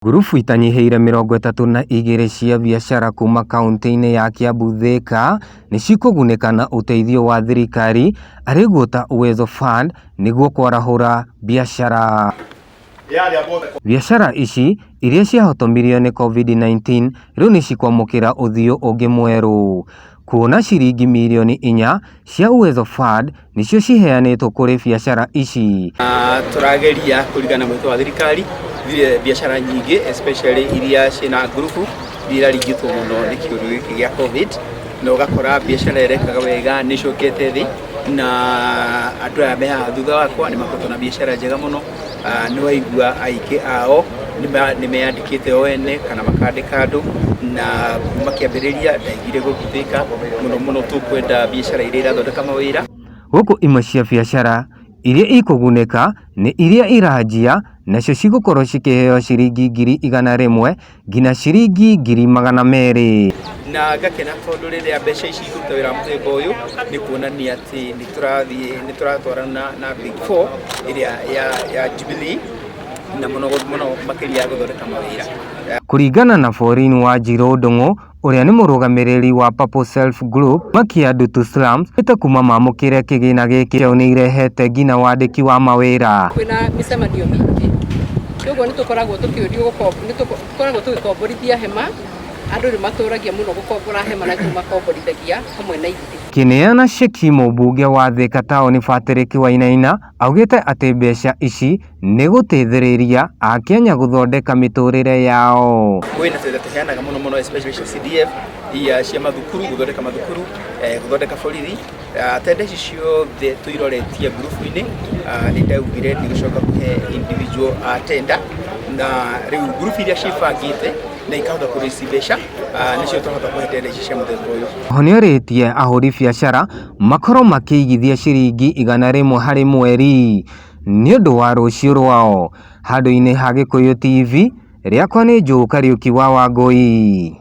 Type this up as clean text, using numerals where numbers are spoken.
Ngurubu itanyiheire 32 cia biacara kuma kaunti-inĩ ya Kiambu Thika nĩcikũgunĩka na ũteithio wa thirikari arĩ guo ta Uwezo Fund nĩguo kwarahũra biacara. Biacara ici iria ciahotomirio nĩ COVID-19 rĩu nĩcikwamũkĩra ũthiũ ũngĩ mwerũ. Kuona ciringi mirioni 4 cia Uwezo Fund nĩcio ciheanĩtwo kũrĩ biacara ici. Tũrageria kũringana na mwĩto wa thirikari biacara nyingĩ especially iria ciĩna ngurubu iria ringĩtwo mũno nĩ kĩũndũ gĩkĩ gĩa COVID, na ũgakora biacara ĩrekaga wega nĩcokete thĩ, na andũ aya me haha thutha wakwa nĩmakoretwo na biacara njega mũno. Nĩ waigua aingĩ ao nĩmeyandĩkĩte o ene kana makandĩka andũ, na kuma kĩambĩrĩria ndaigire gũthĩka mũno tũkwenda biacara iria irathondeka mawĩra. Gũkũ imwe cia biacara iria ikũgunĩka nĩ iria iranjia, nacio cigũkorwo cikĩheo ciringi 100,000 nginya ciringi 200,000. Na ngakena tondũ rĩrĩa mbeca ici ikũruta wĩra mũthemba ũyũ nĩ kuonania atĩ nĩtũratwarana na Big Four ĩrĩa ya Jubilee na mũno makĩria ya gũthondeka mawĩra. Kũringana na Pauline Wanjiru Ndung'u ũrĩa nĩ mũrũgamĩrĩri wa Purple Self Group Makiandu to Slums, ĩta kuma mamũkĩre kĩgĩna gĩkĩ nĩ irehete nginya wandĩki wa mawĩra. Kwĩna mĩcemanio mĩingĩ, koguo nĩtũkoragwo tũgĩkomborithia hema. Andũ nĩmatũragia mũno gũkombora hema na tũmakomborithagia hamwe na ithuĩ. Kĩneana Sheki mũmbunge wa Thika taũni Patrick Wainaina augĩte atĩ mbeca ici nĩ gũteithĩrĩria Akenya gũthondeka mĩtũrĩre yao. Kwĩna tũheanaga mũno especially CDF cia mathukuru, gũthondeka mathukuru, gũthondeka borithi. Tenda ici ciothe tũiroretie ngurubu-inĩ, nĩndaugire nĩgũcoka kũhe individual tenda, na rĩu ngurubu iria cibangĩte na ikahota kũrĩci mbeca nĩcio tũhota kũhe tenda ici cia mũthemba ũyũ. Ho nĩorĩtie ahũri biacara makorwo makĩigithia ciringi 100 harĩ mweri nĩ ũndũ wa rũciũ rwao. Handũ-inĩ ha Gĩkũyũ TV, rĩakwa nĩ Joe Kariuki wa Wangũi.